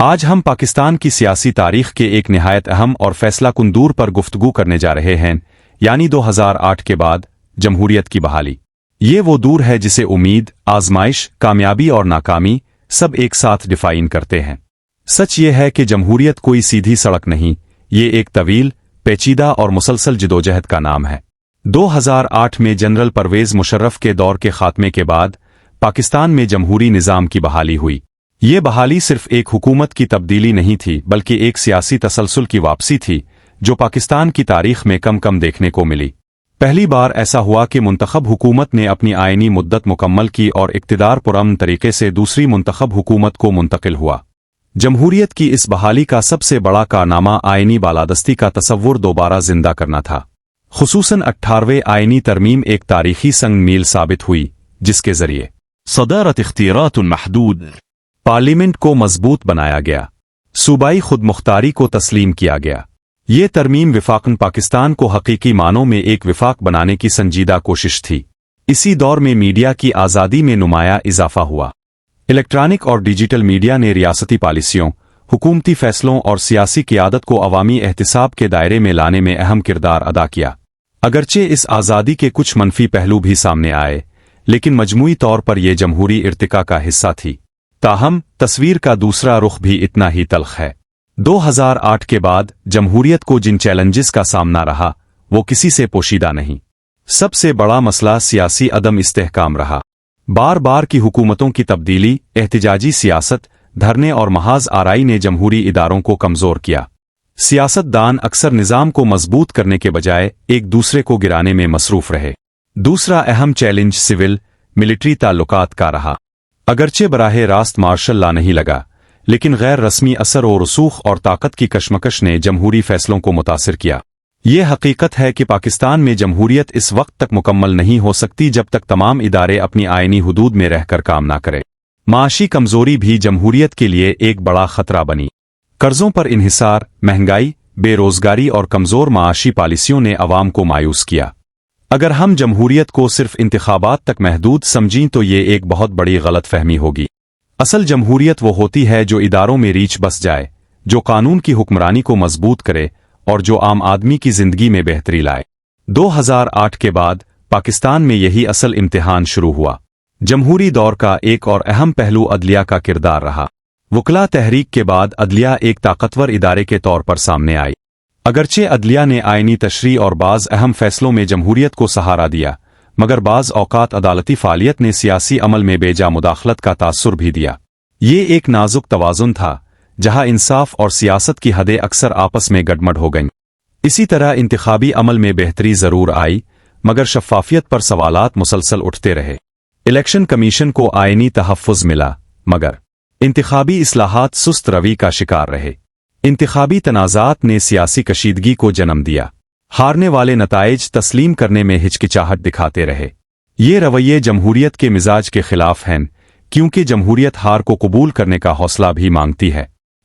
آج ہم پاکستان کی سیاسی تاریخ کے ایک نہایت اہم اور فیصلہ کن دور پر گفتگو کرنے جا رہے ہیں، یعنی 2008 کے بعد جمہوریت کی بحالی۔ یہ وہ دور ہے جسے امید، آزمائش، کامیابی اور ناکامی سب ایک ساتھ ڈیفائن کرتے ہیں۔ سچ یہ ہے کہ جمہوریت کوئی سیدھی سڑک نہیں، یہ ایک طویل، پیچیدہ اور مسلسل جدوجہد کا نام ہے۔ 2008 میں جنرل پرویز مشرف کے دور کے خاتمے کے بعد پاکستان میں جمہوری نظام کی بحالی ہوئی۔ یہ بحالی صرف ایک حکومت کی تبدیلی نہیں تھی بلکہ ایک سیاسی تسلسل کی واپسی تھی جو پاکستان کی تاریخ میں کم دیکھنے کو ملی۔ پہلی بار ایسا ہوا کہ منتخب حکومت نے اپنی آئینی مدت مکمل کی اور اقتدار پرامن طریقے سے دوسری منتخب حکومت کو منتقل ہوا۔ جمہوریت کی اس بحالی کا سب سے بڑا کارنامہ آئینی بالادستی کا تصور دوبارہ زندہ کرنا تھا۔ خصوصاً 18ویں آئینی ترمیم ایک تاریخی سنگ میل ثابت ہوئی جس کے ذریعے صدارت اختیارات محدود، پارلیمنٹ کو مضبوط بنایا گیا، صوبائی خود مختاری کو تسلیم کیا گیا۔ یہ ترمیم وفاقاً پاکستان کو حقیقی معنوں میں ایک وفاق بنانے کی سنجیدہ کوشش تھی۔ اسی دور میں میڈیا کی آزادی میں نمایاں اضافہ ہوا۔ الیکٹرانک اور ڈیجیٹل میڈیا نے ریاستی پالیسیوں، حکومتی فیصلوں اور سیاسی قیادت کو عوامی احتساب کے دائرے میں لانے میں اہم کردار ادا کیا۔ اگرچہ اس آزادی کے کچھ منفی پہلو بھی سامنے آئے، لیکن مجموعی طور پر یہ جمہوری ارتقاء کا حصہ تھی۔ تاہم تصویر کا دوسرا رخ بھی اتنا ہی تلخ ہے۔ 2008 کے بعد جمہوریت کو جن چیلنجز کا سامنا رہا وہ کسی سے پوشیدہ نہیں۔ سب سے بڑا مسئلہ سیاسی عدم استحکام رہا۔ بار بار کی حکومتوں کی تبدیلی، احتجاجی سیاست، دھرنے اور محاذ آرائی نے جمہوری اداروں کو کمزور کیا۔ سیاست دان اکثر نظام کو مضبوط کرنے کے بجائے ایک دوسرے کو گرانے میں مصروف رہے۔ دوسرا اہم چیلنج سول ملٹری تعلقات کا رہا۔ اگرچہ براہ راست مارشل لا نہیں لگا، لیکن غیر رسمی اثر و رسوخ اور طاقت کی کشمکش نے جمہوری فیصلوں کو متاثر کیا۔ یہ حقیقت ہے کہ پاکستان میں جمہوریت اس وقت تک مکمل نہیں ہو سکتی جب تک تمام ادارے اپنی آئینی حدود میں رہ کر کام نہ کریں۔ معاشی کمزوری بھی جمہوریت کے لیے ایک بڑا خطرہ بنی۔ قرضوں پر انحصار، مہنگائی، بے روزگاری اور کمزور معاشی پالیسیوں نے عوام کو مایوس کیا۔ اگر ہم جمہوریت کو صرف انتخابات تک محدود سمجھیں تو یہ ایک بہت بڑی غلط فہمی ہوگی۔ اصل جمہوریت وہ ہوتی ہے جو اداروں میں ریچھ بس جائے، جو قانون کی حکمرانی کو مضبوط کرے اور جو عام آدمی کی زندگی میں بہتری لائے۔ 2008 کے بعد پاکستان میں یہی اصل امتحان شروع ہوا۔ جمہوری دور کا ایک اور اہم پہلو عدلیہ کا کردار رہا۔ وکلا تحریک کے بعد عدلیہ ایک طاقتور ادارے کے طور پر سامنے آئی۔ اگرچہ عدلیہ نے آئینی تشریح اور بعض اہم فیصلوں میں جمہوریت کو سہارا دیا، مگر بعض اوقات عدالتی فعالیت نے سیاسی عمل میں بیجا مداخلت کا تاثر بھی دیا۔ یہ ایک نازک توازن تھا جہاں انصاف اور سیاست کی حدیں اکثر آپس میں گڈمڈ ہو گئیں۔ اسی طرح انتخابی عمل میں بہتری ضرور آئی، مگر شفافیت پر سوالات مسلسل اٹھتے رہے۔ الیکشن کمیشن کو آئینی تحفظ ملا، مگر انتخابی اصلاحات سست روی کا شکار رہے۔ انتخابی تنازعات نے سیاسی کشیدگی کو جنم دیا۔ ہارنے والے نتائج تسلیم کرنے میں ہچکچاہٹ دکھاتے رہے۔ یہ رویے جمہوریت کے مزاج کے خلاف ہیں، کیونکہ جمہوریت ہار کو قبول کرنے کا حوصلہ بھی مانگتی ہے۔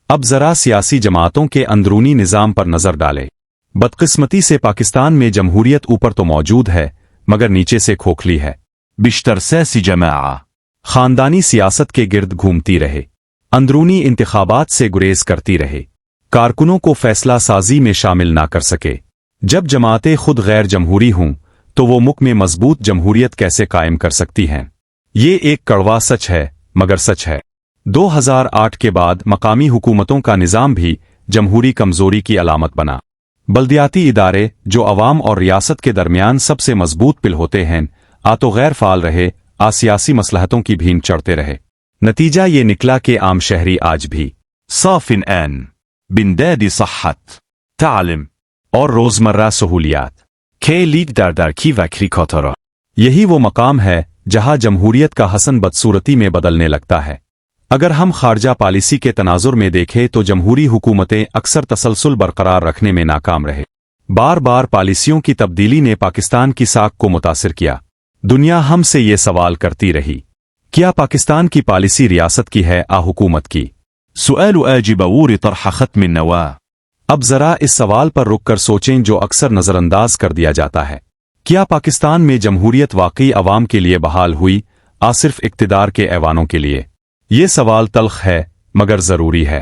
اب ذرا سیاسی جماعتوں کے اندرونی نظام پر نظر ڈالیں۔ بدقسمتی سے پاکستان میں جمہوریت اوپر تو موجود ہے، مگر نیچے سے کھوکھلی ہے۔ بیشتر سیاسی جماعت خاندانی سیاست کے گرد گھومتی رہے، اندرونی انتخابات سے گریز کرتی رہے، کارکنوں کو فیصلہ سازی میں شامل نہ کر سکے۔ جب جماعتیں خود غیر جمہوری ہوں تو وہ ملک میں مضبوط جمہوریت کیسے قائم کر سکتی ہیں؟ یہ ایک کڑوا سچ ہے، مگر سچ ہے۔ 2008 کے بعد مقامی حکومتوں کا نظام بھی جمہوری کمزوری کی علامت بنا۔ بلدیاتی ادارے جو عوام اور ریاست کے درمیان سب سے مضبوط پل ہوتے ہیں، تو غیر فعال رہے، سیاسی مصلحتوں کی بھین چڑھتے رہے۔ نتیجہ یہ نکلا کہ عام شہری آج بھی صاف بندید صحت، تعلیم اور روزمرہ سہولیات کے لیگ در کی وکری کھوترا۔ یہی وہ مقام ہے جہاں جمہوریت کا حسن بدصورتی میں بدلنے لگتا ہے۔ اگر ہم خارجہ پالیسی کے تناظر میں دیکھیں تو جمہوری حکومتیں اکثر تسلسل برقرار رکھنے میں ناکام رہے۔ بار بار پالیسیوں کی تبدیلی نے پاکستان کی ساکھ کو متاثر کیا۔ دنیا ہم سے یہ سوال کرتی رہی، کیا پاکستان کی پالیسی ریاست کی ہے حکومت کی؟ سؤال واجب اور طرح ختم النواة۔ اب ذرا اس سوال پر رک کر سوچیں جو اکثر نظر انداز کر دیا جاتا ہے۔ کیا پاکستان میں جمہوریت واقعی عوام کے لیے بحال ہوئی، صرف اقتدار کے ایوانوں کے لیے؟ یہ سوال تلخ ہے، مگر ضروری ہے۔